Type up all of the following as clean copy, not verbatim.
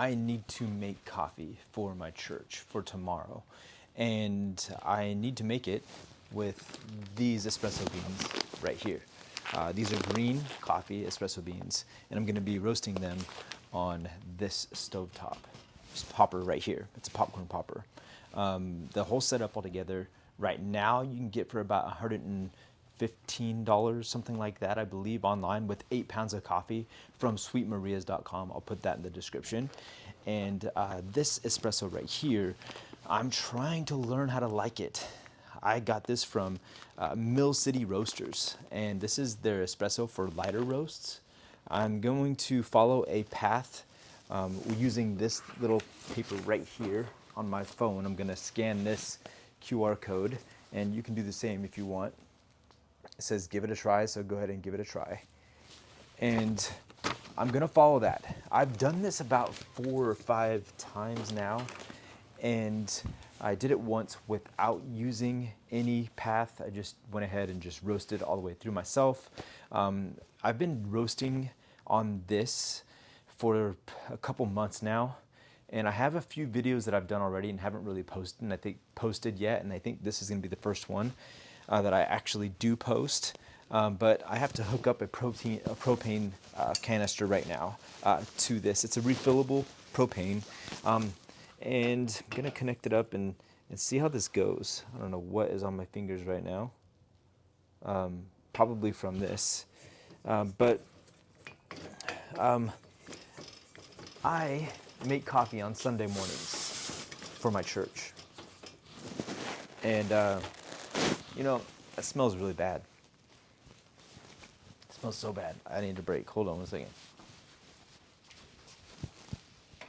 I need to make coffee for my church for tomorrow. And I need to make it with these espresso beans right here. These are green coffee espresso beans, and I'm gonna be roasting them on this stovetop popper right here. It's a popcorn popper. The whole setup altogether right now you can get for about $115, something like that, I believe, online with 8 pounds of coffee from sweetmarias.com. I'll put that in the description. And this espresso right here, I'm trying to learn how to like it. I got this from Mill City Roasters, and this is their espresso for lighter roasts. I'm going to follow a path using this little paper right here on my phone. I'm gonna scan this QR code, and you can do the same if you want. It says give it a try, so go ahead and give it a try. And I'm gonna follow that. I've done this about 4 or 5 times now, and I did it once without using any path. I just went ahead and just roasted all the way through myself. I've been roasting on this for a couple months now, and I have a few videos that I've done already and haven't really posted yet, and I think this is gonna be the first one that I actually do post. But I have to hook up a propane canister right now to this. It's a refillable propane. And I'm gonna connect it up and see how this goes. I don't know what is on my fingers right now. Probably from this. I make coffee on Sunday mornings for my church. And, you know, that smells really bad. It smells so bad. I need a break. Hold on one second.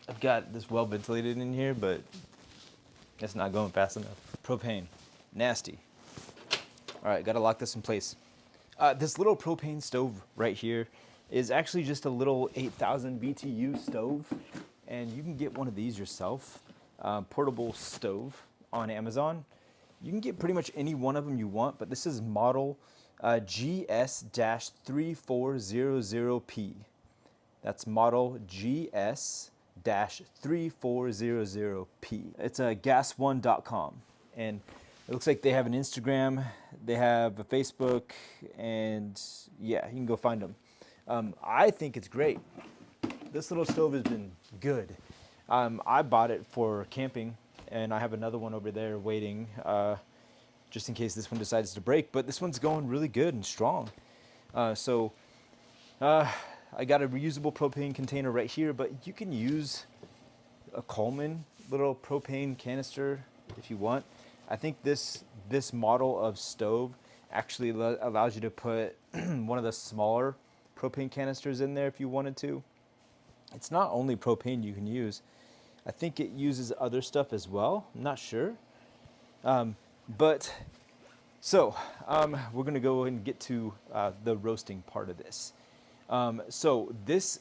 I've got this well ventilated in here, but it's not going fast enough. Propane, nasty. All right, gotta lock this in place. This little propane stove right here is actually just a little 8,000 BTU stove, and you can get one of these yourself, portable stove on Amazon. You can get pretty much any one of them you want, but this is model GS-3400P. That's model GS-3400P. It's a gas1.com, and it looks like they have an Instagram, they have a Facebook, and yeah, you can go find them. I think it's great. This little stove has been good. I bought it for camping, and I have another one over there waiting just in case this one decides to break, but this one's going really good and strong. I got a reusable propane container right here, but you can use a Coleman little propane canister if you want. I think this model of stove actually allows you to put one of the smaller propane canisters in there if you wanted to. It's not only propane you can use. I think it uses other stuff as well. I'm not sure. We're gonna go and get to the roasting part of this. So this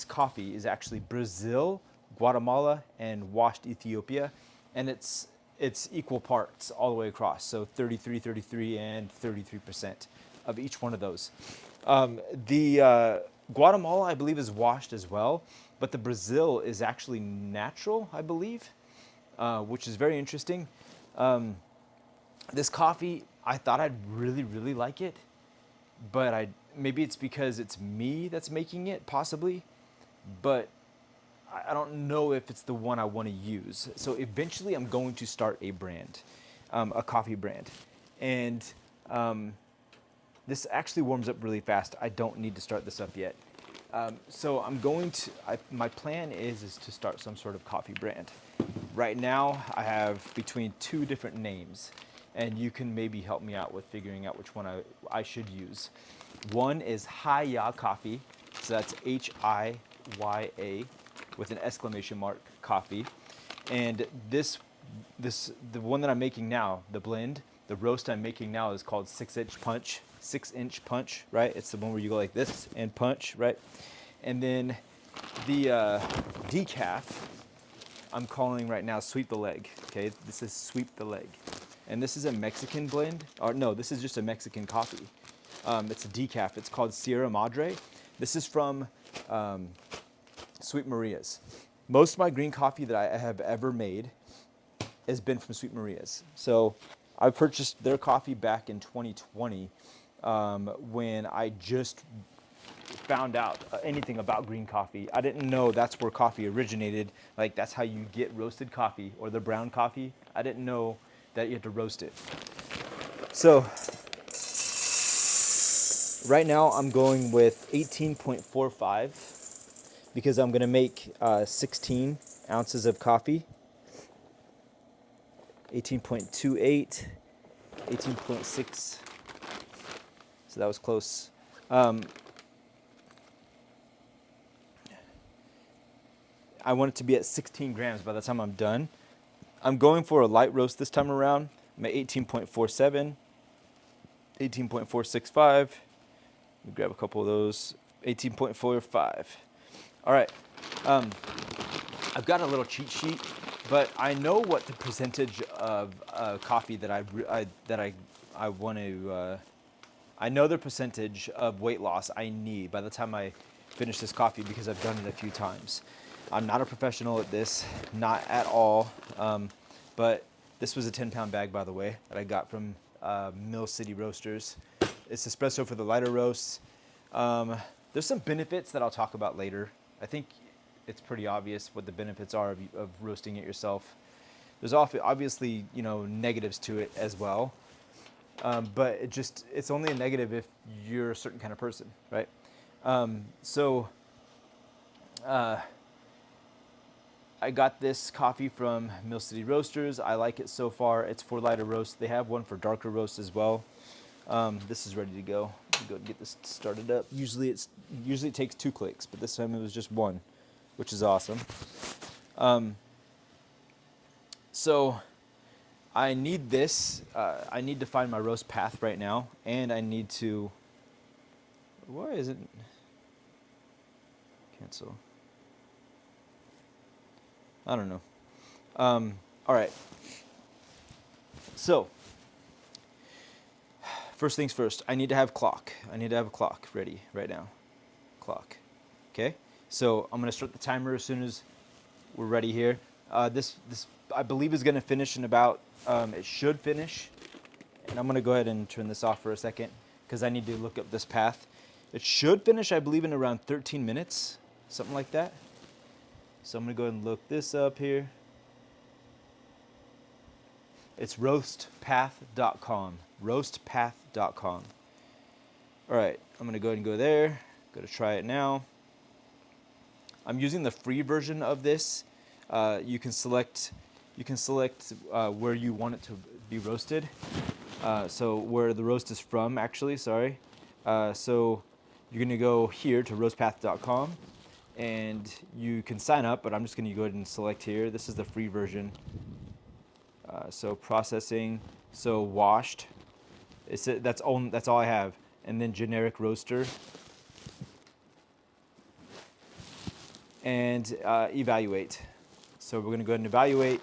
coffee is actually Brazil, Guatemala, and washed Ethiopia, and it's equal parts all the way across. So 33, 33, and 33% of each one of those. The Guatemala, I believe, is washed as well, but the Brazil is actually natural, I believe, which is very interesting. This coffee, I thought I'd really, really like it, but maybe it's because it's me that's making it, possibly, but I don't know if it's the one I want to use. So eventually I'm going to start a brand, a coffee brand. And this actually warms up really fast. I don't need to start this up yet. So my plan is to start some sort of coffee brand. Right now I have between 2 different names, and you can maybe help me out with figuring out which one I should use. One is Hiya Coffee, so that's Hiya with an exclamation mark, coffee. And the one that I'm making now, the blend, the roast I'm making now is called 6-inch punch. 6-inch punch, right? It's the one where you go like this and punch, right? And then the decaf, I'm calling right now Sweep the Leg. Okay, this is Sweep the Leg. And this is a Mexican blend, or no, this is just a Mexican coffee. It's a decaf, it's called Sierra Madre. This is from Sweet Maria's. Most of my green coffee that I have ever made has been from Sweet Maria's. So I purchased their coffee back in 2020 when I just found out anything about green coffee. I didn't know that's where coffee originated. Like that's how you get roasted coffee or the brown coffee. I didn't know that you had to roast it. So right now I'm going with 18.45 because I'm gonna make 16 ounces of coffee. 18.28, 18.6. So that was close. I want it to be at 16 grams by the time I'm done. I'm going for a light roast this time around. I'm at 18.47, 18.465. Let me grab a couple of those. 18.45. All right. I've got a little cheat sheet, but I know what the percentage of coffee that I want to. I know the percentage of weight loss I need by the time I finish this coffee because I've done it a few times. I'm not a professional at this, not at all. But this was a 10-pound bag, by the way, that I got from Mill City Roasters. It's espresso for the lighter roasts. There's some benefits that I'll talk about later. I think it's pretty obvious what the benefits are of roasting it yourself. There's obviously, negatives to it as well. But it's only a negative if you're a certain kind of person, right? So I got this coffee from Mill City Roasters. I like it so far. It's for lighter roast. They have one for darker roast as well. This is ready to go. Go and get this started up. Usually it takes 2 clicks, but this time it was just 1, which is awesome. So I need this. I need to find my roast path right now, and I need to. Why is it cancel? I don't know. All right. So, first things first, I need to have clock. I need to have a clock ready right now. Clock. Okay? So, I'm going to start the timer as soon as we're ready here. This I believe is going to finish in about, it should finish. And I'm going to go ahead and turn this off for a second because I need to look up this path. It should finish, I believe, in around 13 minutes, something like that. So I'm going to go ahead and look this up here. It's roastpath.com. Roastpath.com. All right, I'm going to go ahead and go there. Go to try it now. I'm using the free version of this. You can select where you want it to be roasted. So where the roast is from, actually, sorry. So you're going to go here to roastpath.com. And you can sign up, but I'm just going to go ahead and select here. This is the free version. So processing, so washed. That's all I have. And then generic roaster. And evaluate. So we're going to go ahead and evaluate.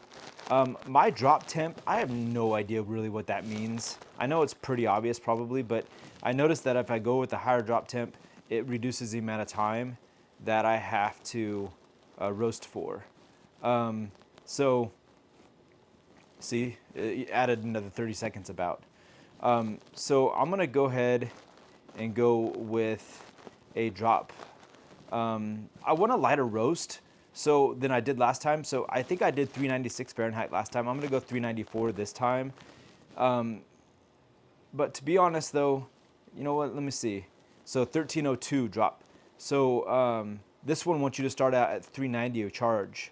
My drop temp, I have no idea really what that means. I know it's pretty obvious probably, but I noticed that if I go with the higher drop temp, it reduces the amount of time that I have to roast for. So, see, it added another 30 seconds about. So I'm gonna go ahead and go with a drop. I want a lighter roast than I did last time. So I think I did 396 Fahrenheit last time. I'm gonna go 394 this time. But to be honest though, you know what, let me see. So 1302 drop. So this one wants you to start out at 390 of charge.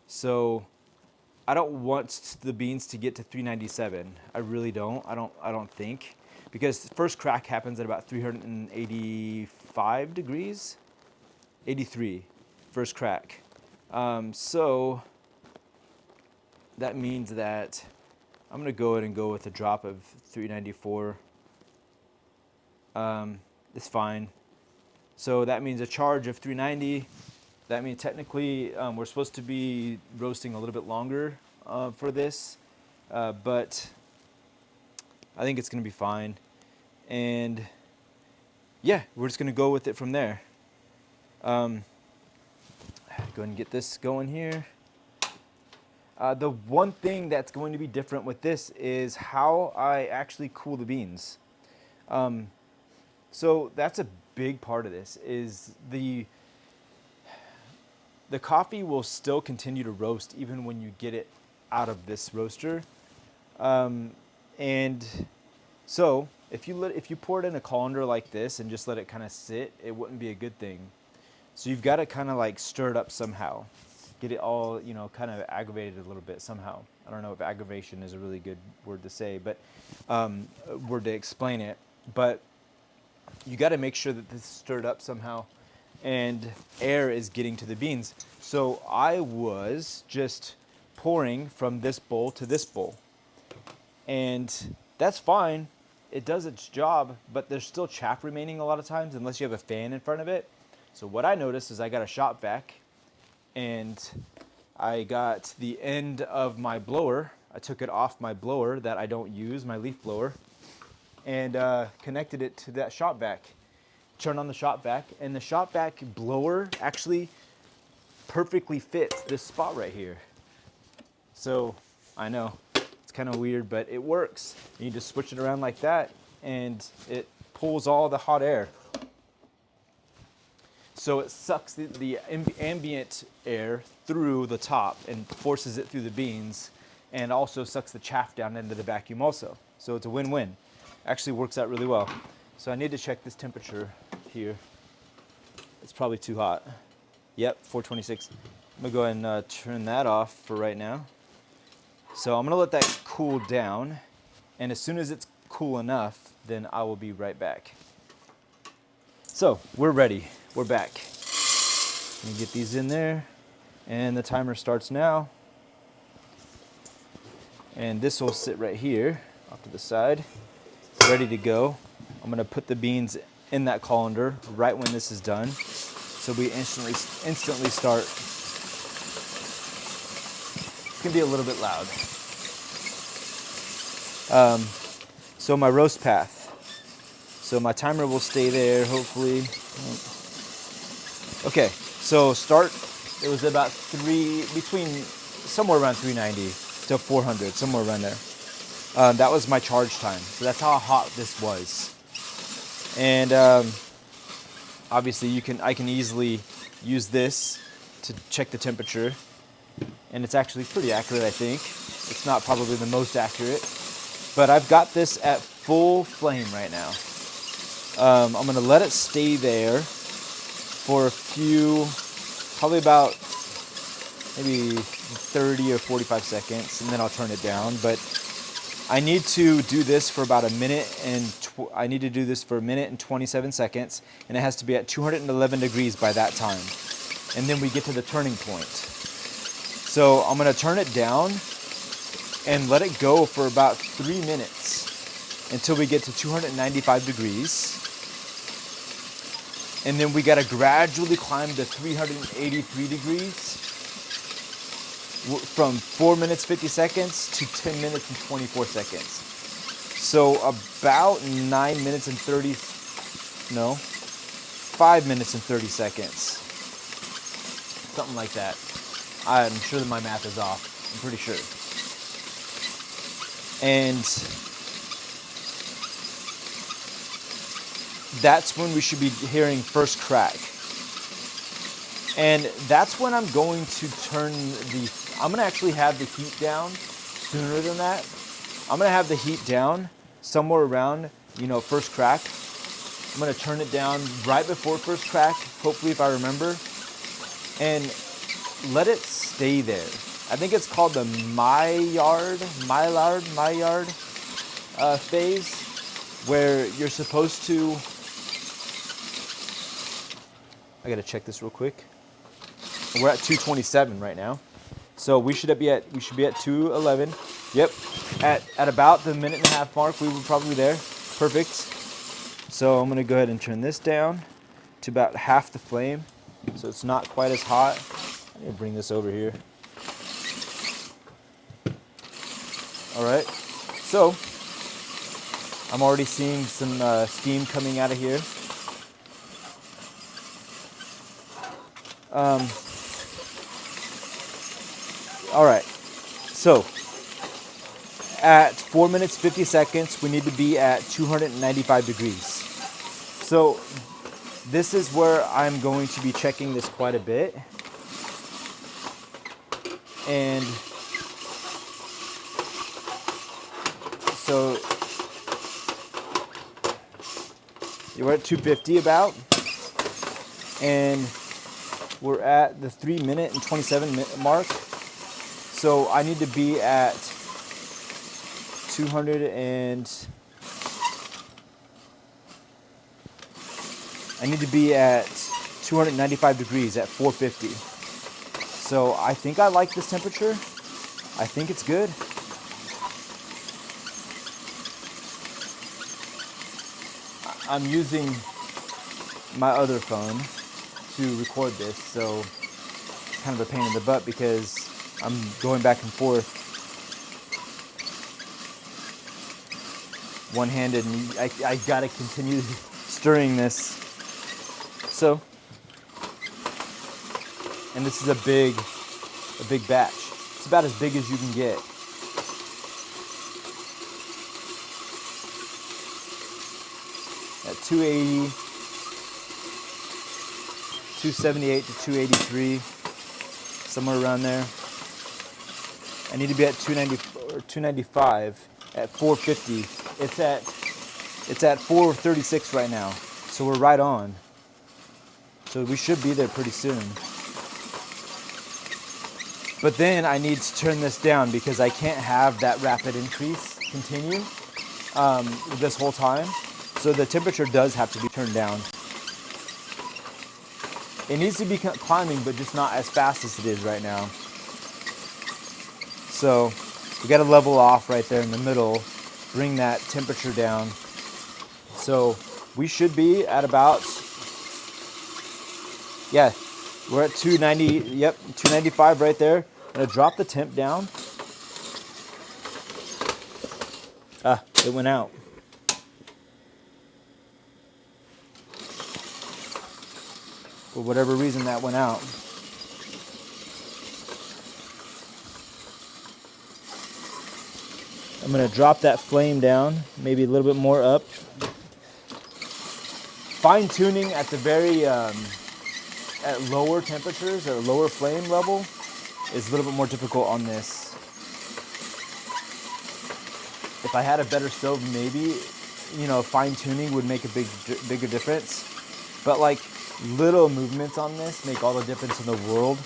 So I don't want the beans to get to 397. I really don't. I don't think, because first crack happens at about 385 degrees, 83, first crack. So that means that I'm gonna go ahead and go with a drop of 394. It's fine. So that means a charge of 390. That means technically we're supposed to be roasting a little bit longer for this, but I think it's going to be fine. And yeah, we're just going to go with it from there. Go ahead and get this going here. The one thing that's going to be different with this is how I actually cool the beans. So that's a big part of this is the coffee will still continue to roast even when you get it out of this roaster. And so if you pour it in a colander like this and just let it kind of sit, it wouldn't be a good thing. So you've got to kind of like stir it up somehow, get it all, you know, kind of aggravated a little bit somehow. I don't know if aggravation is a really good word to say, but word to explain it. But you got to make sure that this is stirred up somehow and air is getting to the beans. So I was just pouring from this bowl to this bowl. And that's fine. It does its job, but there's still chaff remaining a lot of times unless you have a fan in front of it. So what I noticed is I got a shop vac and I got the end of my blower. I took it off my blower that I don't use, my leaf blower, and connected it to that shop vac. Turn on the shop vac, and the shop vac blower actually perfectly fits this spot right here. So I know it's kind of weird, but it works. You just switch it around like that and it pulls all the hot air. So it sucks the ambient air through the top and forces it through the beans, and also sucks the chaff down into the vacuum also. So it's a win-win. Actually works out really well. So I need to check this temperature here. It's probably too hot. Yep, 426. I'm gonna go ahead and turn that off for right now. So I'm gonna let that cool down, and as soon as it's cool enough, then I will be right back. So we're ready, we're back. Let me get these in there, and the timer starts now. And this will sit right here off to the side, ready to go. I'm gonna put the beans in that colander right when this is done, so we instantly start. It's gonna be a little bit loud. So my roast path. So my timer will stay there, hopefully. Okay, so start. It was about somewhere around 390 to 400, somewhere around there. That was my charge time. So that's how hot this was. And obviously I can easily use this to check the temperature. And it's actually pretty accurate, I think. It's not probably the most accurate, but I've got this at full flame right now. I'm gonna let it stay there for a few, probably about maybe 30 or 45 seconds, and then I'll turn it down. But I need to do this for about a minute and 27 seconds, and it has to be at 211 degrees by that time. And then we get to the turning point. So I'm gonna turn it down and let it go for about 3 minutes until we get to 295 degrees. And then we gotta gradually climb to 383 degrees from 4 minutes 50 seconds to 10 minutes and 24 seconds. So about 5 minutes and 30 seconds. Something like that. I'm sure that my math is off. I'm pretty sure. And that's when we should be hearing first crack. And that's when I'm going to I'm gonna actually have the heat down sooner than that. I'm gonna have the heat down somewhere around, first crack. I'm gonna turn it down right before first crack, hopefully if I remember, and let it stay there. I think it's called the Maillard phase, where you're supposed to, I gotta check this real quick. We're at 227 right now. So we should be at 211. Yep. At about the minute and a half mark, we were probably there. Perfect. So I'm gonna go ahead and turn this down to about half the flame, so it's not quite as hot. I need to bring this over here. All right. So I'm already seeing some steam coming out of here. All right, so at 4 minutes 50 seconds, we need to be at 295 degrees. So this is where I'm going to be checking this quite a bit. And so we're at 250 about, and we're at the 3 minute and 27 minute mark. So I need to be at 200 and I need to be at 295 degrees at 450. So I think I like this temperature. I think it's good. I'm using my other phone to record this, so it's kind of a pain in the butt because I'm going back and forth one-handed, and I gotta continue stirring this. So, and this is a big batch. It's about as big as you can get. At 280, 278 to 283, somewhere around there. I need to be at 290 or 295 at 450. It's at 436 right now, so we're right on. So we should be there pretty soon. But then I need to turn this down because I can't have that rapid increase continue this whole time. So the temperature does have to be turned down. It needs to be climbing, but just not as fast as it is right now. So we got to level off right there in the middle, bring that temperature down. So we should be at about, yeah, we're at 290, yep, 295 right there. I'm gonna drop the temp down. It went out. For whatever reason that went out. I'm gonna drop that flame down, maybe a little bit more up. Fine tuning at the very, at lower temperatures or lower flame level is a little bit more difficult on this. If I had a better stove, maybe, fine tuning would make a bigger difference. But like little movements on this make all the difference in the world.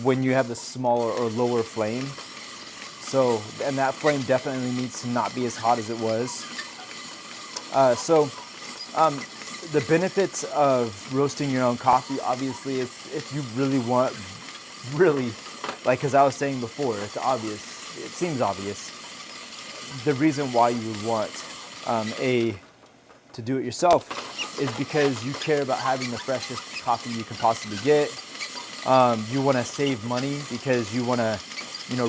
When you have the smaller or lower flame. So, and that flame definitely needs to not be as hot as it was. The benefits of roasting your own coffee, obviously, if you really want, because I was saying before, it's obvious, it seems obvious, the reason why you would want to do it yourself is because you care about having the freshest coffee you can possibly get. You want to save money because you want to,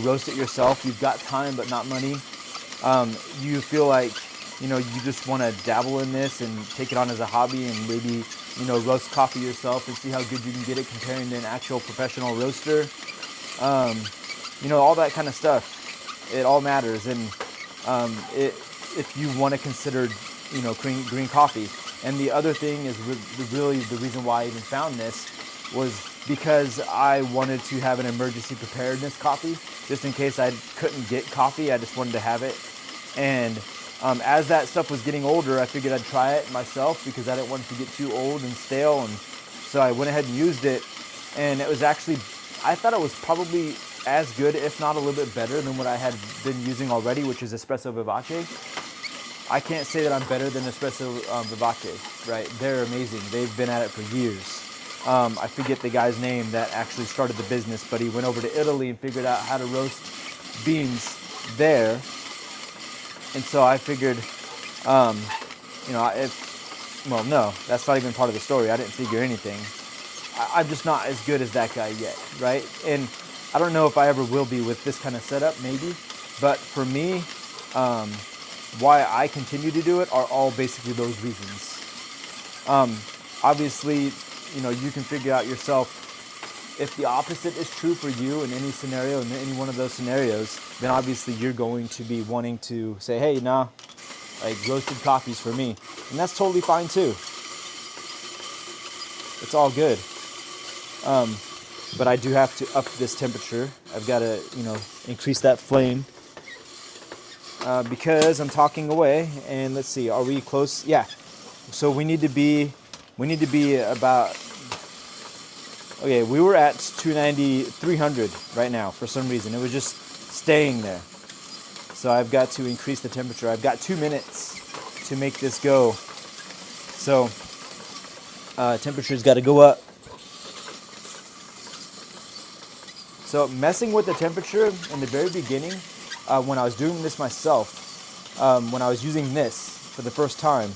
roast it yourself. You've got time but not money. You feel like, you just want to dabble in this and take it on as a hobby and maybe, roast coffee yourself and see how good you can get it comparing to an actual professional roaster. All that kind of stuff. It all matters. And if you want to consider, green coffee. And the other thing is really the reason why I even found this was because I wanted to have an emergency preparedness coffee. Just in case I couldn't get coffee, I just wanted to have it. And as that stuff was getting older, I figured I'd try it myself because I didn't want it to get too old and stale. And so I went ahead and used it. And it was actually, I thought it was probably as good, if not a little bit better than what I had been using already, which is Espresso Vivace. I can't say that I'm better than Espresso Vivace, right? They're amazing. They've been at it for years. I forget the guy's name that actually started the business, but he went over to Italy and figured out how to roast beans there. And so I figured, no, that's not even part of the story. I didn't figure anything. I'm just not as good as that guy yet, right? And I don't know if I ever will be with this kind of setup, maybe. But for me, why I continue to do it are all basically those reasons. Obviously, you can figure out yourself if the opposite is true for you in any scenario, in any one of those scenarios, then obviously you're going to be wanting to say, hey, nah, like roasted coffee's for me. And that's totally fine too. It's all good. But I do have to up this temperature. I've got to, increase that flame because I'm talking away. And let's see, are we close? Yeah. So we need to be about, okay, we were at 290, 300 right now for some reason. It was just staying there. So I've got to increase the temperature. I've got 2 minutes to make this go. So temperature's got to go up. So messing with the temperature in the very beginning, when I was doing this myself, when I was using this for the first time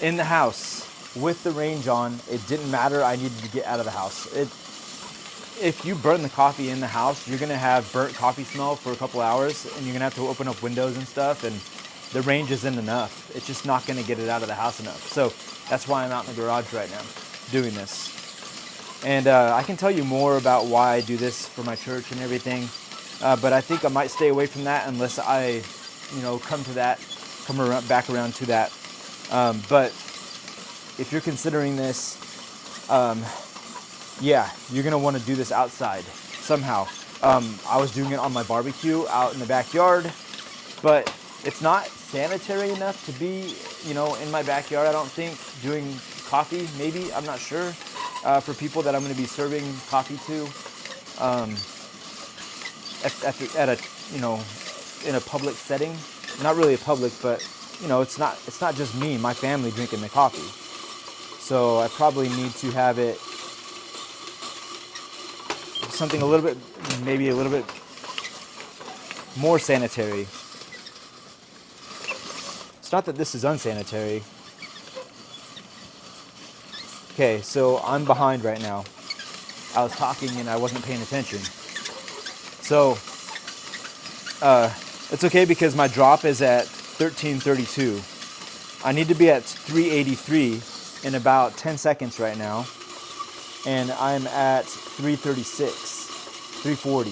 in the house with the range on, it didn't matter. I needed to get out of the house. If you burn the coffee in the house, you're gonna have burnt coffee smell for a couple hours, and you're gonna have to open up windows and stuff, and the range isn't enough. It's just not gonna get it out of the house enough. So that's why I'm out in the garage right now doing this. And I can tell you more about why I do this for my church and everything, but I think I might stay away from that unless I, come back around to that. But if you're considering this, yeah, you're gonna want to do this outside somehow. I was doing it on my barbecue out in the backyard, but it's not sanitary enough to be, in my backyard. I don't think doing coffee. Maybe, I'm not sure. For people that I'm going to be serving coffee to, at a in a public setting. Not really a public, but it's not just me, my family drinking the coffee. So I probably need to have it something maybe a little bit more sanitary. It's not that this is unsanitary. Okay, so I'm behind right now. I was talking and I wasn't paying attention. So it's okay because my drop is at 1332. I need to be at 383 in about 10 seconds right now. And I'm at 336, 340.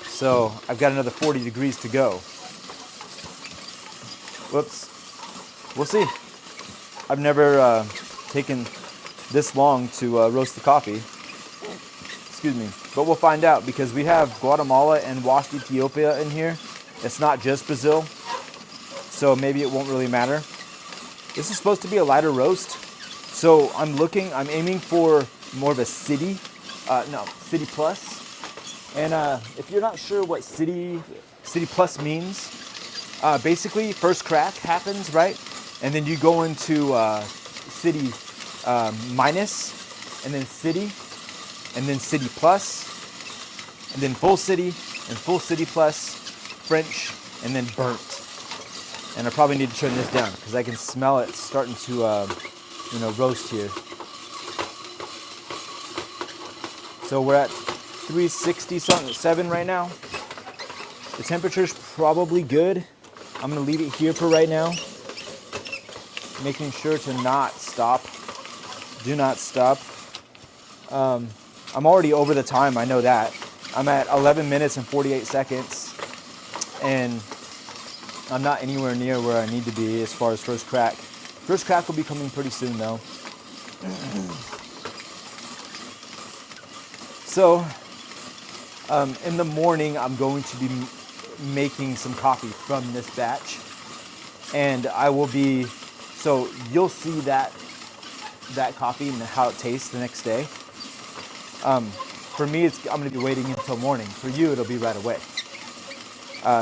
So I've got another 40 degrees to go. Whoops. We'll see. I've never taken this long to roast the coffee. Excuse me. But we'll find out because we have Guatemala and washed Ethiopia in here. It's not just Brazil. So maybe it won't really matter. This is supposed to be a lighter roast. So I'm aiming for more of a City Plus. And if you're not sure what City Plus means, basically first crack happens, right? And then you go into City Minus, and then City, and then City Plus, and then Full City, and Full City Plus, French, and then Burnt. And I probably need to turn this down because I can smell it starting to roast here. So we're at 367 right now. The temperature's probably good. I'm gonna leave it here for right now. Making sure to not stop. Do not stop. I'm already over the time, I know that. I'm at 11 minutes and 48 seconds. And I'm not anywhere near where I need to be as far as first crack. First crack will be coming pretty soon though. So, in the morning, I'm going to be making some coffee from this batch. And so you'll see that coffee and how it tastes the next day. For me, I'm gonna be waiting until morning. For you, it'll be right away.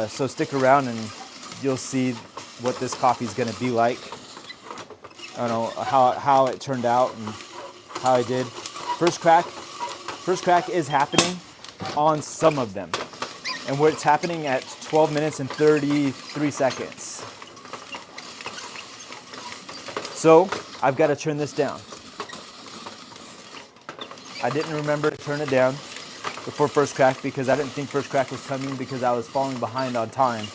So stick around and you'll see what this coffee is gonna be like. I don't know how it turned out and how I did. First crack is happening on some of them. And where it's happening at 12 minutes and 33 seconds. So I've got to turn this down. I didn't remember to turn it down before first crack because I didn't think first crack was coming because I was falling behind on time.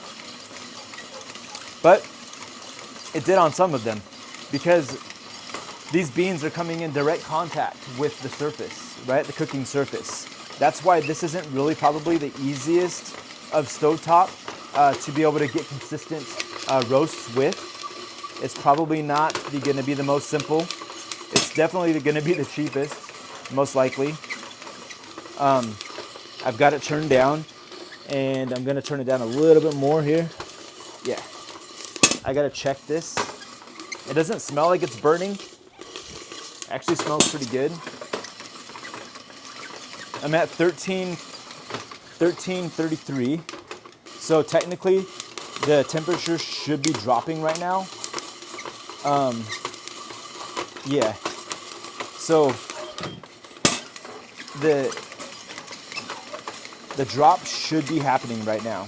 But it did on some of them because these beans are coming in direct contact with the surface, right? The cooking surface. That's why this isn't really probably the easiest of stovetop to be able to get consistent roasts with. It's probably not going to be the most simple. It's definitely going to be the cheapest, most likely. I've got it turned down, and I'm going to turn it down a little bit more here. Yeah, I got to check this. It doesn't smell like it's burning. Actually smells pretty good. I'm at 1333. So technically the temperature should be dropping right now. Yeah. So the drop should be happening right now.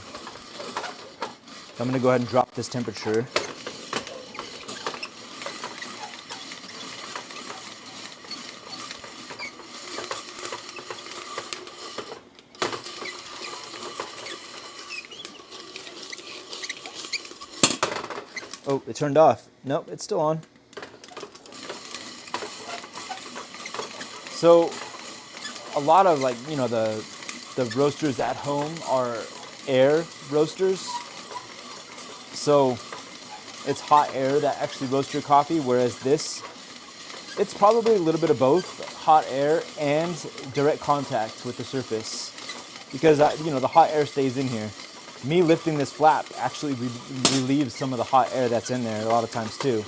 I'm gonna go ahead and drop this temperature. Oh, it turned off. Nope, it's still on. So a lot of the roasters at home are air roasters. So it's hot air that actually roasts your coffee, whereas this, it's probably a little bit of both, hot air and direct contact with the surface. Because the hot air stays in here. Me lifting this flap actually relieves some of the hot air that's in there a lot of times too.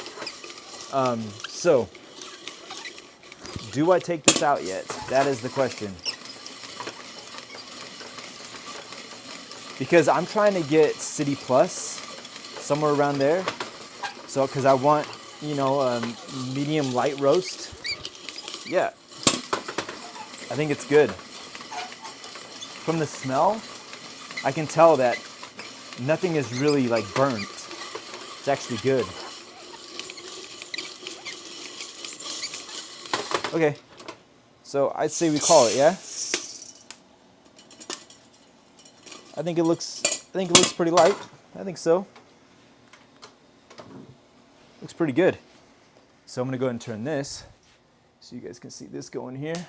So, do I take this out yet? That is the question. Because I'm trying to get City Plus, somewhere around there. So, because I want, medium light roast. Yeah, I think it's good. From the smell, I can tell that nothing is really burnt. It's actually good. Okay, so I'd say we call it, yeah? I think it looks pretty light. I think so. Looks pretty good. So I'm gonna go ahead and turn this so you guys can see this going here.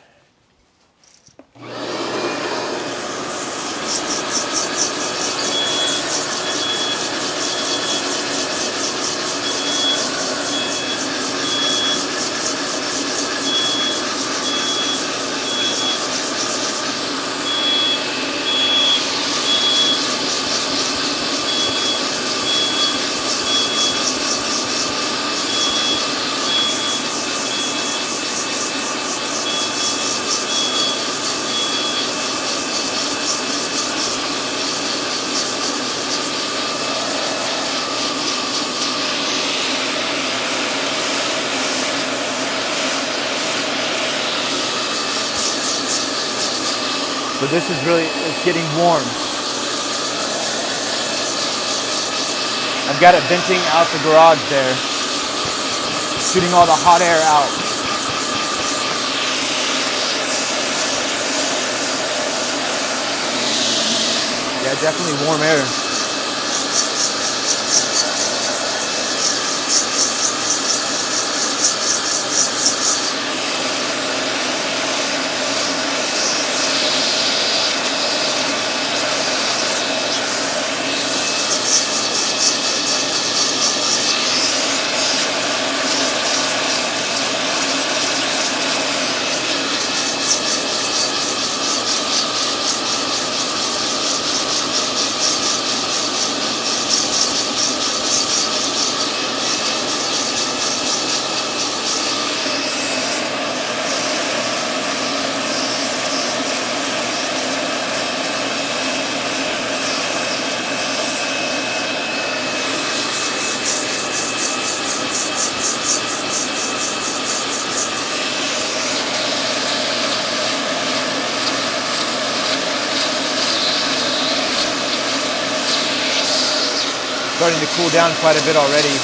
So this is it's getting warm. I've got it venting out the garage there, shooting all the hot air out. Yeah, definitely warm air. Starting to cool down quite a bit already.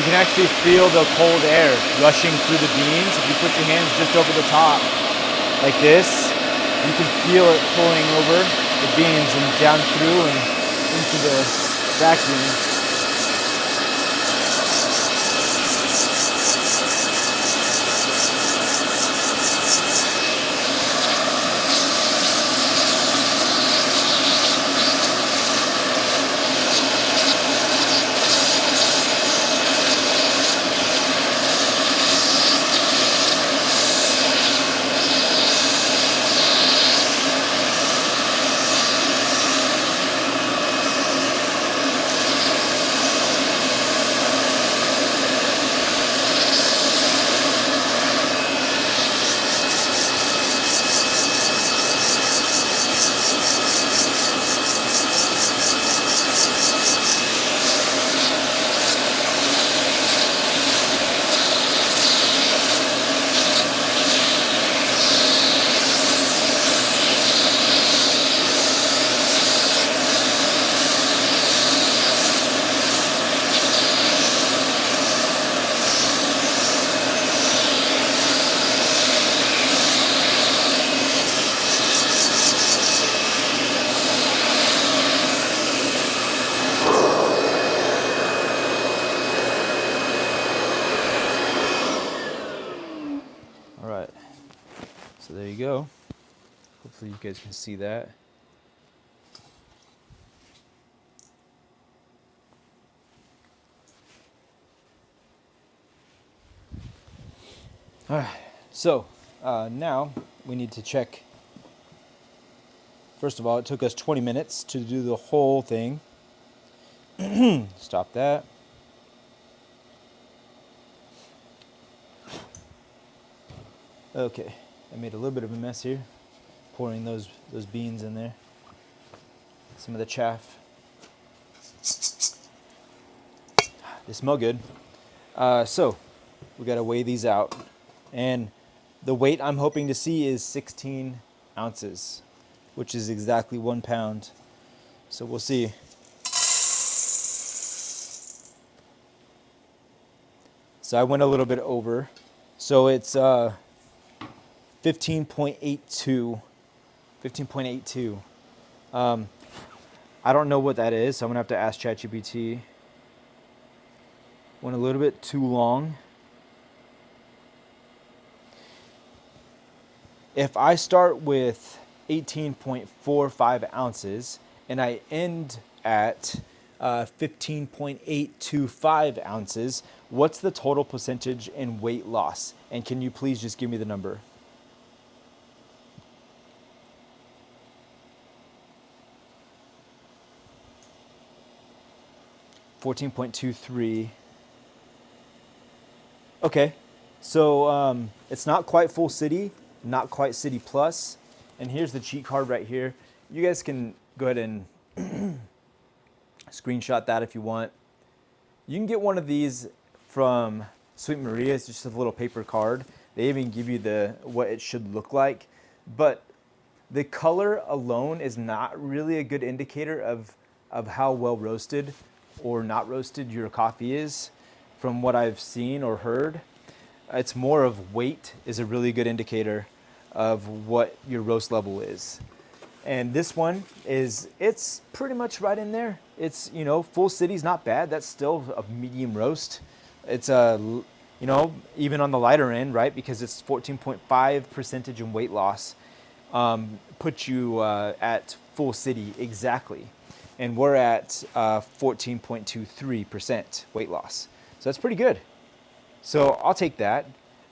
can actually feel the cold air rushing through the beans. If you put your hands just over the top like this, you can feel it pulling over the beans and down through and into the vacuum. All right, so there you go. Hopefully you guys can see that. All right, so now we need to check. First of all, it took us 20 minutes to do the whole thing. Stop that. Okay, I made a little bit of a mess here, pouring those beans in there. Some of the chaff. They smell good. So we got to weigh these out, and the weight I'm hoping to see is 16 ounces, which is exactly 1 pound. So we'll see. So I went a little bit over. So it's 15.82. 15.82. I don't know what that is, so I'm gonna have to ask ChatGPT. Went a little bit too long. If I start with 18.45 ounces and I end at 15.825 ounces, what's the total percentage in weight loss? And can you please just give me the number? $14.23. Okay, so it's not quite full city, not quite city plus. And here's the cheat card right here. You guys can go ahead and screenshot that if you want. You can get one of these from Sweet Maria. It's just a little paper card. They even give you what it should look like. But the color alone is not really a good indicator of how well roasted or not roasted your coffee is. From what I've seen or heard, it's more of weight is a really good indicator of what your roast level is. And this one it's pretty much right in there. It's, full city's not bad. That's still a medium roast. It's even on the lighter end, right? Because it's 14.5% in weight loss. Puts you at full city exactly. And we're at 14.23% weight loss. So that's pretty good. So I'll take that.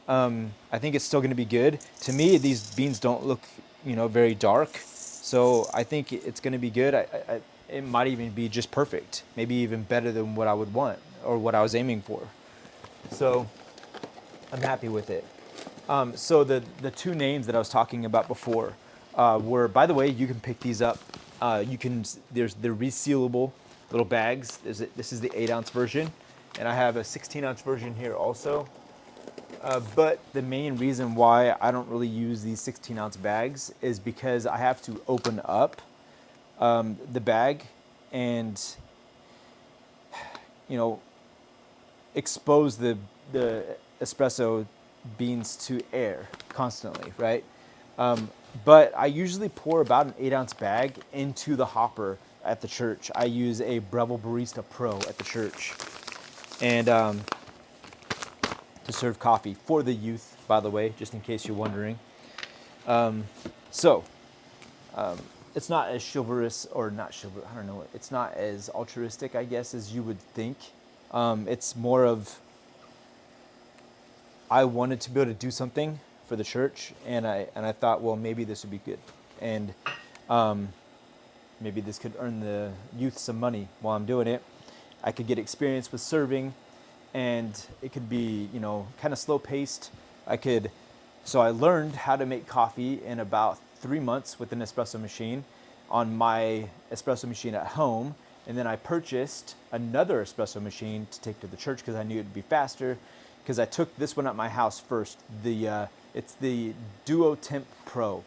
I think it's still going to be good. To me, these beans don't look, very dark. So I think it's going to be good. It might even be just perfect. Maybe even better than what I would want or what I was aiming for. So I'm happy with it. So the two names that I was talking about before were, by the way, you can pick these up. They're resealable little bags. This is the 8-ounce version. And I have a 16-ounce version here also. But the main reason why I don't really use these 16-ounce bags is because I have to open up the bag and, expose the espresso beans to air constantly, right? But I usually pour about an 8-ounce bag into the hopper at the church. I use a Breville Barista Pro at the church, and to serve coffee for the youth, by the way, just in case you're wondering. So it's not as chivalrous, or not chivalrous, I don't know, it's not as altruistic, I guess, as you would think. It's more of, I wanted to be able to do something for the church, and I thought, well, maybe this would be good, and maybe this could earn the youth some money while I'm doing it. I could get experience with serving, and it could be, you know, kind of slow paced. So I learned how to make coffee in about 3 months with an espresso machine on my espresso machine at home. And then I purchased another espresso machine to take to the church because I knew it'd be faster, because I took this one at my house first. It's the Duo Temp Pro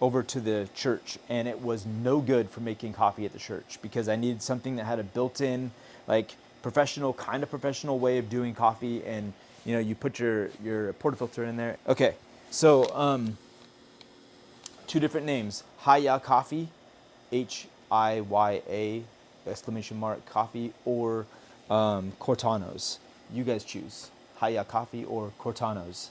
over to the church, and it was no good for making coffee at the church because I needed something that had a built-in, like, kind of professional way of doing coffee, and you know, you put your portafilter in there. Okay, so 2 different names: Hiya Coffee, HIYA exclamation mark coffee, or Cortanos. You guys choose Hiya Coffee or Cortanos.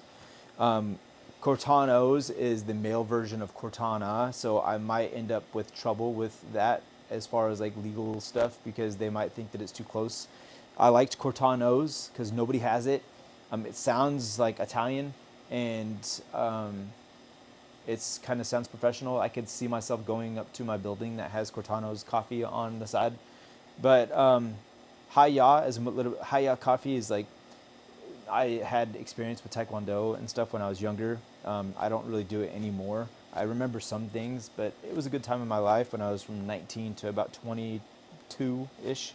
Cortanos is the male version of Cortana, so I might end up with trouble with that as far as like legal stuff, because they might think that it's too close. I liked Cortanos because nobody has it. It sounds like Italian, and it's kind of sounds professional. I could see myself going up to my building that has Cortanos coffee on the side. But Hiya Coffee is like, I had experience with Taekwondo and stuff when I was younger. I don't really do it anymore. I remember some things, but it was a good time in my life when I was from 19 to about 22-ish.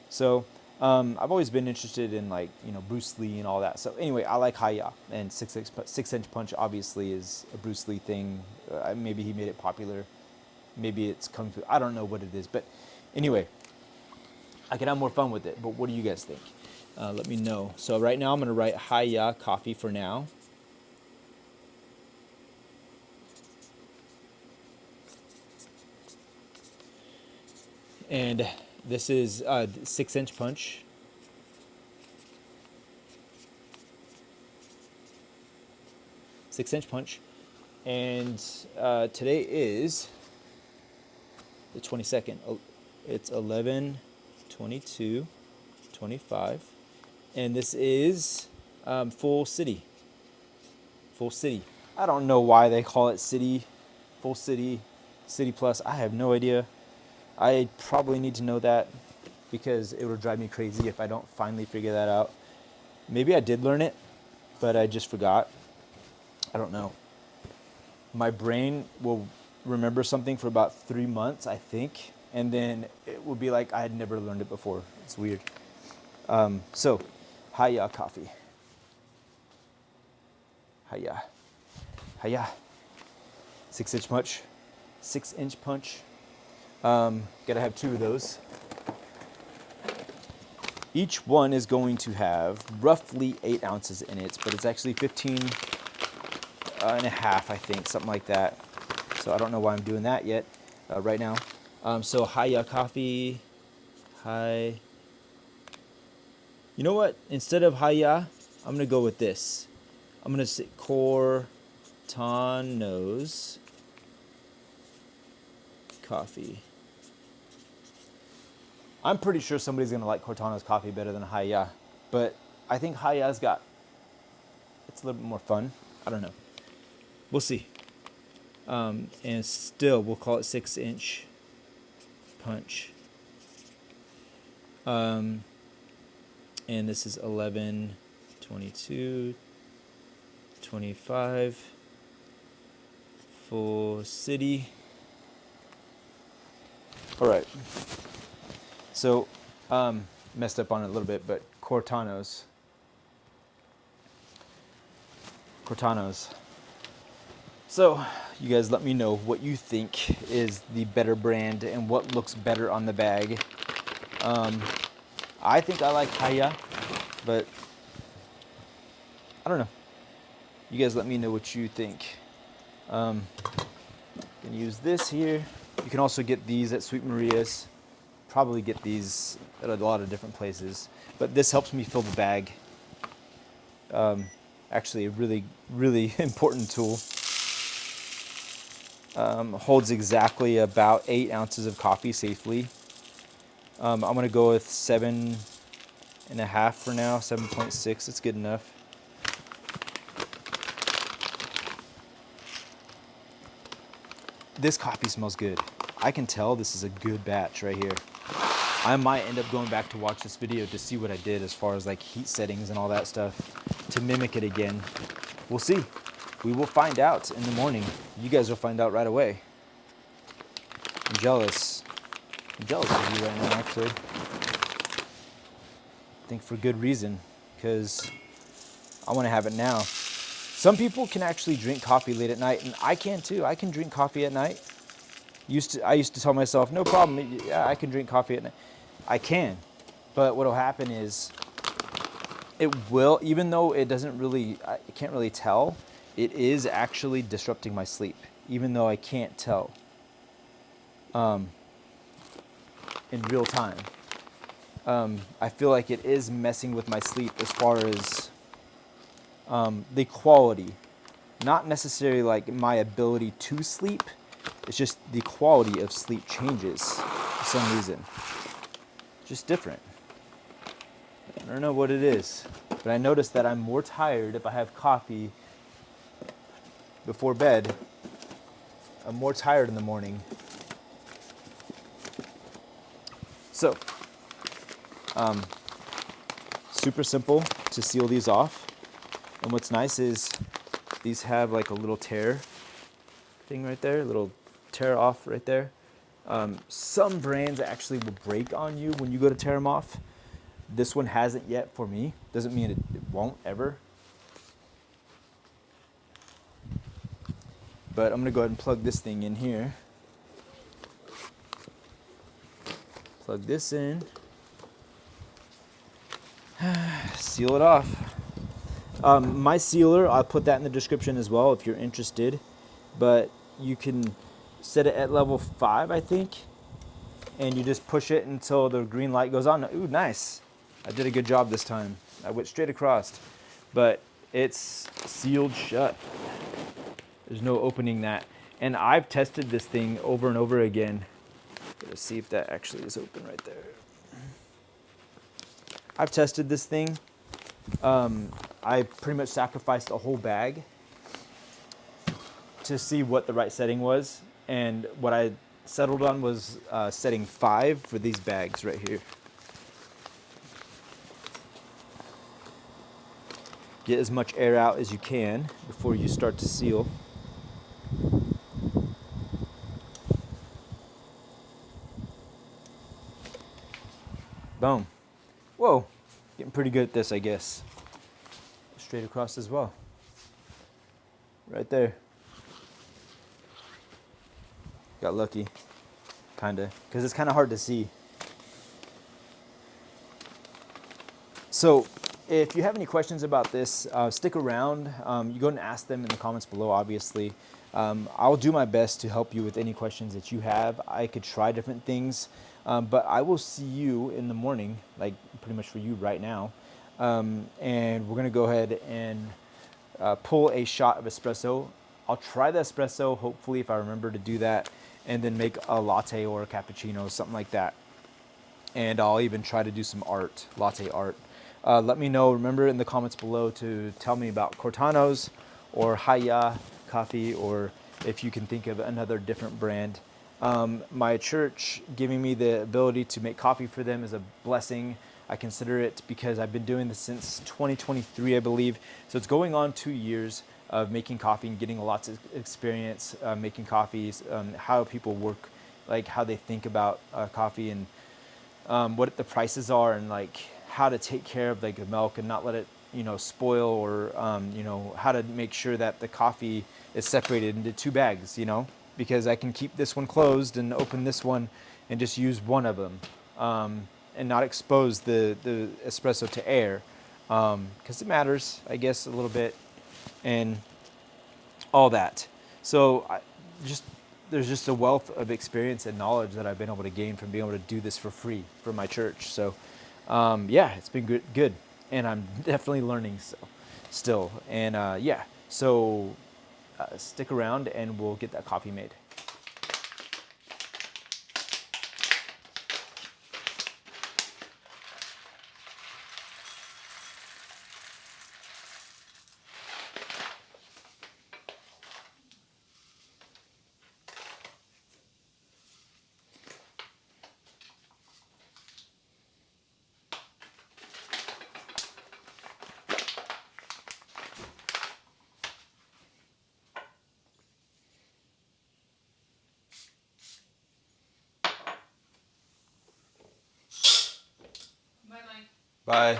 So I've always been interested in, like, you know, Bruce Lee and all that. So anyway, I like Hiya, and 6-inch punch obviously is a Bruce Lee thing. Maybe he made it popular. Maybe it's Kung Fu. I don't know what it is. But anyway, I could have more fun with it. But what do you guys think? Let me know. So right now I'm going to write Hiya Coffee for now. And this is 6-inch punch. And today is the 22nd. It's 11/22/25, and this is Full City. I don't know why they call it City, Full City, City Plus. I have no idea. I probably need to know that, because it would drive me crazy if I don't finally figure that out. Maybe I did learn it, but I just forgot. I don't know. My brain will remember something for about 3 months, I think, and then it will be like I had never learned it before. It's weird. So, Hiya Coffee. Hiya. 6-inch punch. 6-inch punch. Gotta have 2 of those. Each one is going to have roughly 8 ounces in it, but it's actually 15 and a half, I think, something like that. So I don't know why I'm doing that yet, right now. So Hiya Coffee, You know what? Instead of Hiya, I'm gonna go with this. I'm gonna say Cortanos Coffee. I'm pretty sure somebody's gonna like Cortana's coffee better than Hiya, but I think Hiya's it's a little bit more fun. I don't know. We'll see. And still, we'll call it 6-inch punch. And this is 11/22/25. Full City. All right. So, messed up on it a little bit, but Cortanos. So, you guys let me know what you think is the better brand and what looks better on the bag. I think I like Hiya but I don't know. You guys let me know what you think. Gonna use this here. You can also get these at Sweet Maria's. Probably get these at a lot of different places, but this helps me fill the bag. Actually a really, really important tool. Holds exactly about 8 ounces of coffee safely. I'm gonna go with 7.5 for now, 7.6, it's good enough. This coffee smells good. I can tell this is a good batch right here. I might end up going back to watch this video to see what I did as far as like heat settings and all that stuff to mimic it again. We'll see. We will find out in the morning. You guys will find out right away. I'm jealous. I'm jealous of you right now, actually. I think for good reason, because I want to have it now. Some people can actually drink coffee late at night, and I can too. I can drink coffee at night. I used to tell myself, no problem, yeah, I can drink coffee at night. I can, but what'll happen is it will, even though it doesn't really, I can't really tell, it is actually disrupting my sleep, even though I can't tell in real time. I feel like it is messing with my sleep as far as the quality, not necessarily like my ability to sleep. It's just the quality of sleep changes for some reason. Just different. I don't know what it is, but I noticed that I'm more tired if I have coffee before bed. I'm more tired in the morning. So, super simple to seal these off. And what's nice is these have like a little tear thing right there, a little tear off right there. Some brands actually will break on you when you go to tear them off. This one hasn't yet for me. Doesn't mean it won't ever. But I'm gonna go ahead and plug this thing in here. Plug this in. Seal it off. My sealer, I'll put that in the description as well if you're interested. But you can set it at level 5, I think. And you just push it until the green light goes on. Ooh, nice. I did a good job this time. I went straight across. But it's sealed shut. There's no opening that. And I've tested this thing over and over again. Let's see if that actually is open right there. I've tested this thing. I pretty much sacrificed a whole bag to see what the right setting was. And what I settled on was setting 5 for these bags right here. Get as much air out as you can before you start to seal. Boom. Whoa, getting pretty good at this, I guess. Straight across as well. Right there. Got lucky, kinda, because it's kind of hard to see. So if you have any questions about this, stick around. You go and ask them in the comments below, obviously. I'll do my best to help you with any questions that you have. I could try different things, but I will see you in the morning, like pretty much for you right now. And we're gonna go ahead and pull a shot of espresso. I'll try the espresso, hopefully, if I remember to do that, and then make a latte or a cappuccino, something like that. And I'll even try to do some art, latte art. Let me know, remember in the comments below to tell me about Cortanos or Haya coffee, or if you can think of another different brand. My church giving me the ability to make coffee for them is a blessing. I consider it because I've been doing this since 2023, I believe. So it's going on 2 years of making coffee and getting lots of experience making coffees, how people work, like how they think about coffee, and what the prices are, and like how to take care of like the milk and not let it, you know, spoil, or you know, how to make sure that the coffee is separated into 2 bags, you know, because I can keep this one closed and open this one and just use one of them, and not expose the espresso to air. because it matters, I guess, a little bit, and all that. So just there's just a wealth of experience and knowledge that I've been able to gain from being able to do this for free for my church. So yeah, it's been good, and I'm definitely learning still. And yeah, so stick around, and we'll get that coffee made. Bye.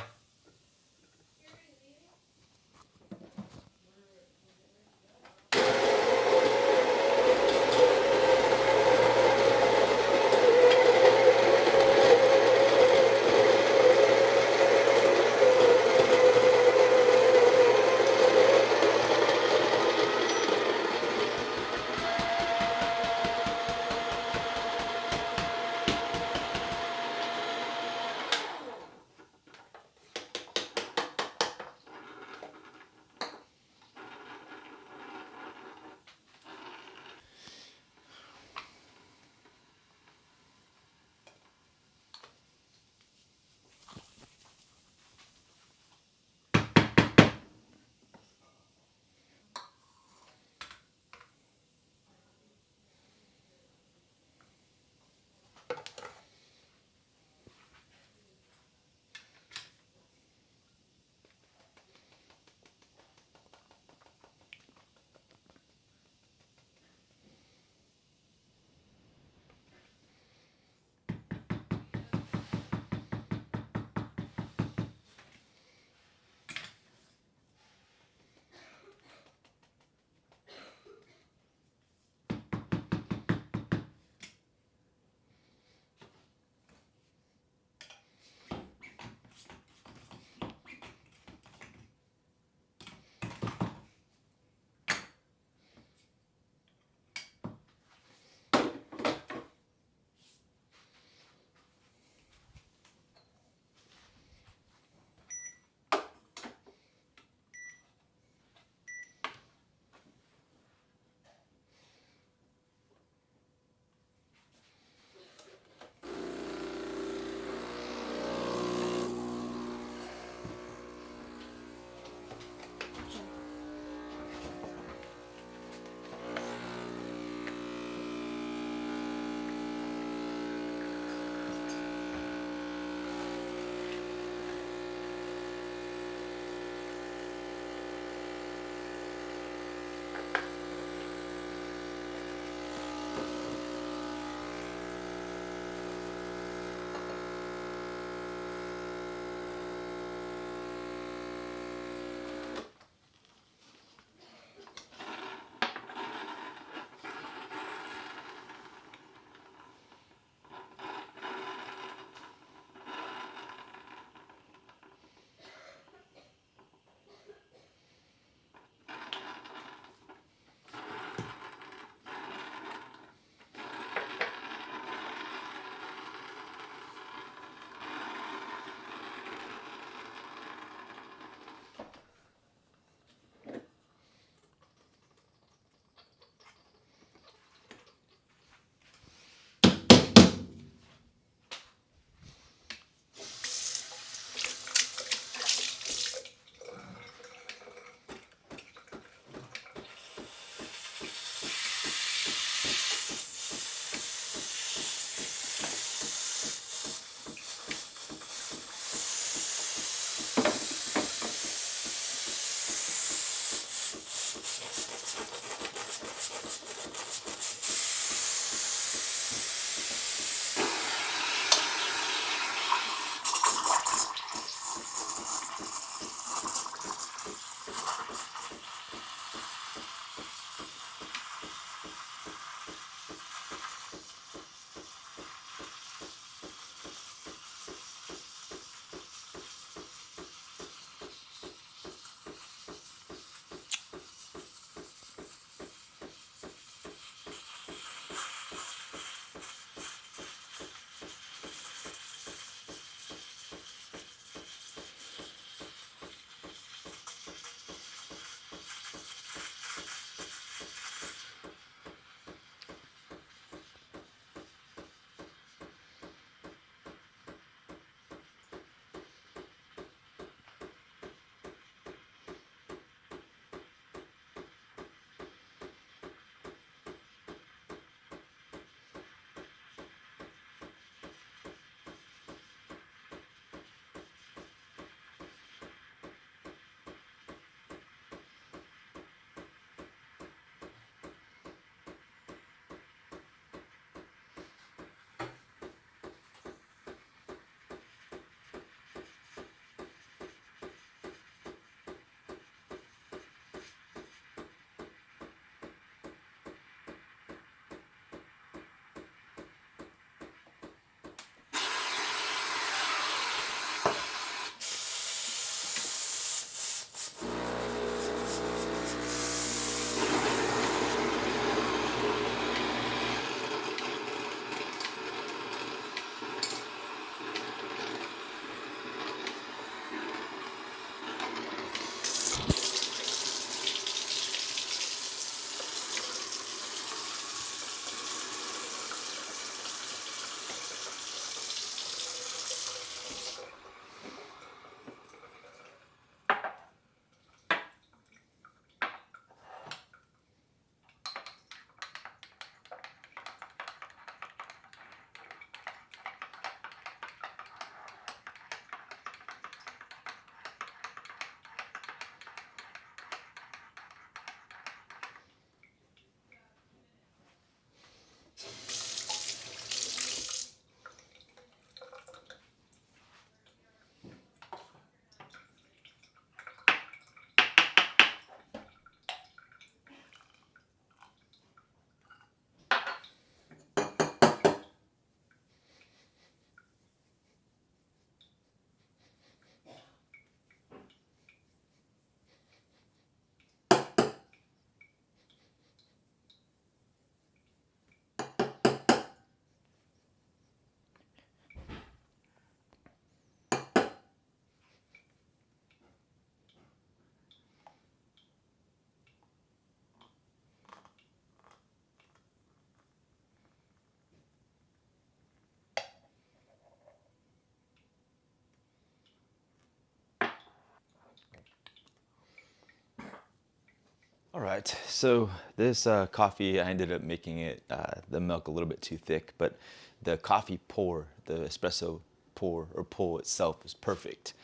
All right, so this coffee, I ended up making it the milk a little bit too thick, but the coffee pour, the espresso pour or pull itself was perfect.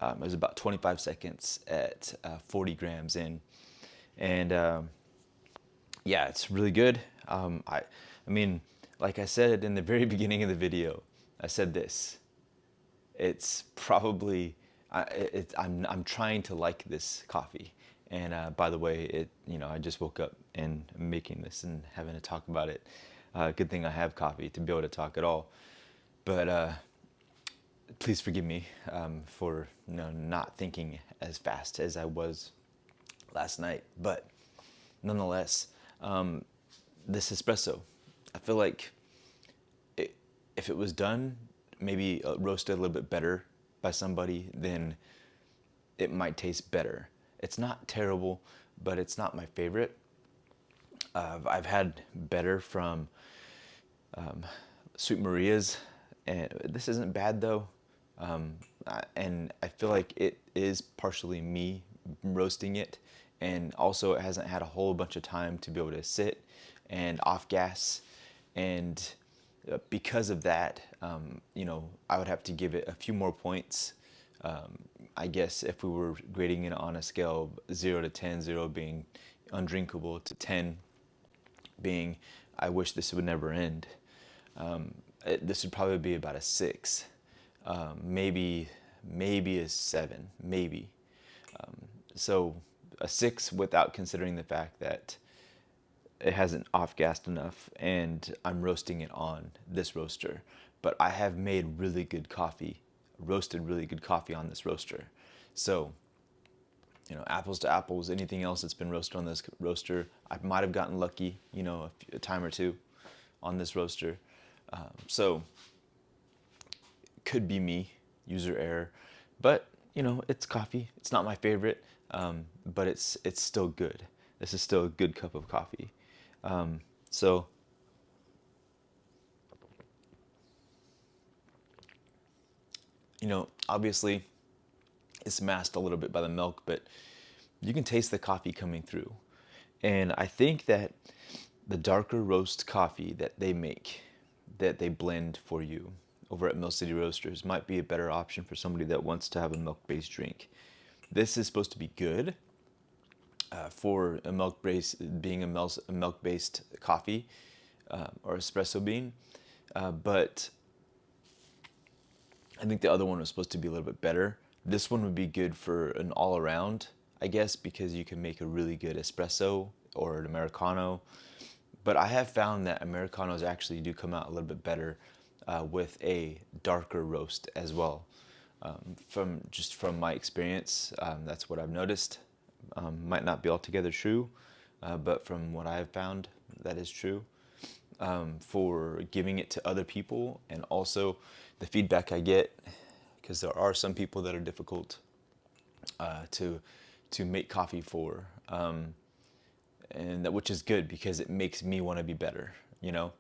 It was about 25 seconds at 40 grams in, and yeah, it's really good. I mean, like I said in the very beginning of the video, I said this. It's probably I'm trying to like this coffee. And by the way, I just woke up and I'm making this and having to talk about it. Good thing I have coffee to be able to talk at all. But please forgive me for not thinking as fast as I was last night. But nonetheless, this espresso, I feel like if it was done, maybe roasted a little bit better by somebody, then it might taste better. It's not terrible, but it's not my favorite. I've had better from Sweet Maria's, and this isn't bad though. And I feel like it is partially me roasting it, and also it hasn't had a whole bunch of time to be able to sit and off gas, and because of that, I would have to give it a few more points. I guess if we were grading it on a scale of 0 to 10, 0 being undrinkable to 10 being I wish this would never end. This would probably be about a 6, maybe a 7, maybe. So a 6 without considering the fact that it hasn't off-gassed enough and I'm roasting it on this roaster. But I have made really good coffee, roasted really good coffee on this roaster. So, apples to apples, anything else that's been roasted on this roaster, I might have gotten lucky, a time or two on this roaster. So, could be me, user error. But, it's coffee. It's not my favorite, but it's still good. This is still a good cup of coffee. So, obviously it's masked a little bit by the milk, but you can taste the coffee coming through. And I think that the darker roast coffee that they make, that they blend for you over at Mill City Roasters, might be a better option for somebody that wants to have a milk-based drink. This is supposed to be good for a milk-based, being a milk-based coffee or espresso bean, but I think the other one was supposed to be a little bit better. This one would be good for an all-around, I guess, because you can make a really good espresso or an Americano. But I have found that Americanos actually do come out a little bit better with a darker roast as well. From my experience, that's what I've noticed. Might not be altogether true, but from what I have found, that is true. For giving it to other people, and also the feedback I get, because there are some people that are difficult to make coffee for, and that, which is good because it makes me want to be better. It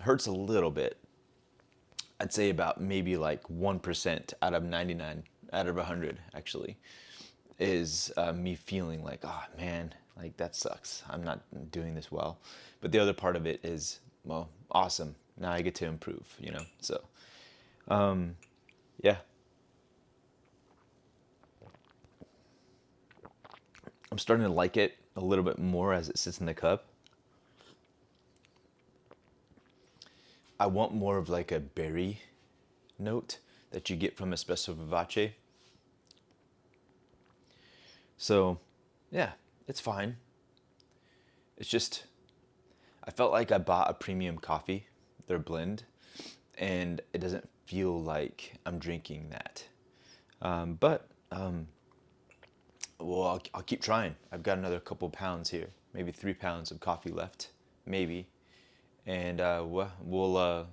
hurts a little bit. I'd say about maybe like 1% out of 99 out of 100 actually is me feeling like, oh man, like that sucks. I'm not doing this well. But the other part of it is, well, awesome. Now I get to improve, So, yeah. I'm starting to like it a little bit more as it sits in the cup. I want more of like a berry note that you get from Espresso Vivace. So, yeah, it's fine. It's just, I felt like I bought a premium coffee, their blend, and it doesn't feel like I'm drinking that. But well, I'll keep trying. I've got another couple pounds here, maybe 3 pounds of coffee left, maybe, and we'll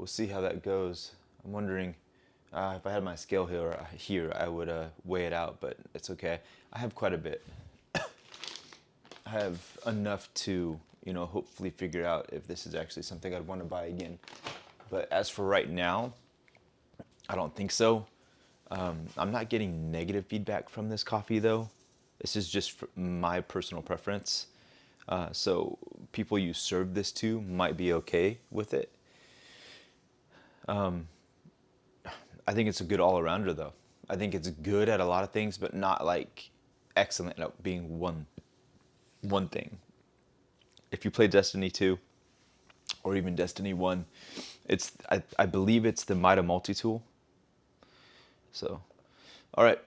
see how that goes. I'm wondering if I had my scale here, I would weigh it out, but it's okay. I have quite a bit. I have enough to, hopefully figure out if this is actually something I'd want to buy again. But as for right now, I don't think so. I'm not getting negative feedback from this coffee though. This is just my personal preference. So people you serve this to might be okay with it. I think it's a good all-arounder though. I think it's good at a lot of things, but not like excellent at being one thing. If you play Destiny 2 or even Destiny 1, I believe it's the Mida multi-tool. So, all right.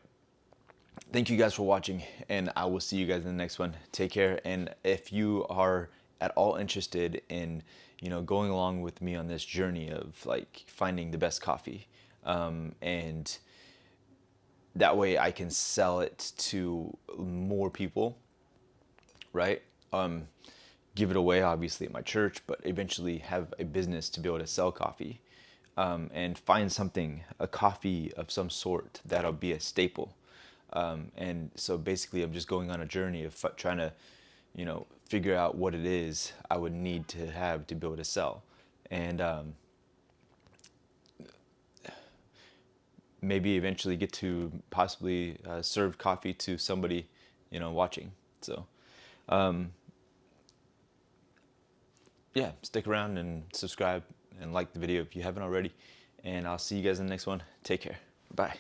Thank you guys for watching, and I will see you guys in the next one. Take care, and if you are at all interested in, going along with me on this journey of like finding the best coffee, and that way I can sell it to more people, right? Give it away, obviously, at my church, but eventually have a business to be able to sell coffee, and find something, a coffee of some sort that'll be a staple. And so basically, I'm just going on a journey of trying to, figure out what it is I would need to have to be able to sell. And maybe eventually get to possibly serve coffee to somebody, watching. So, yeah, stick around and subscribe and like the video if you haven't already. And I'll see you guys in the next one. Take care. Bye.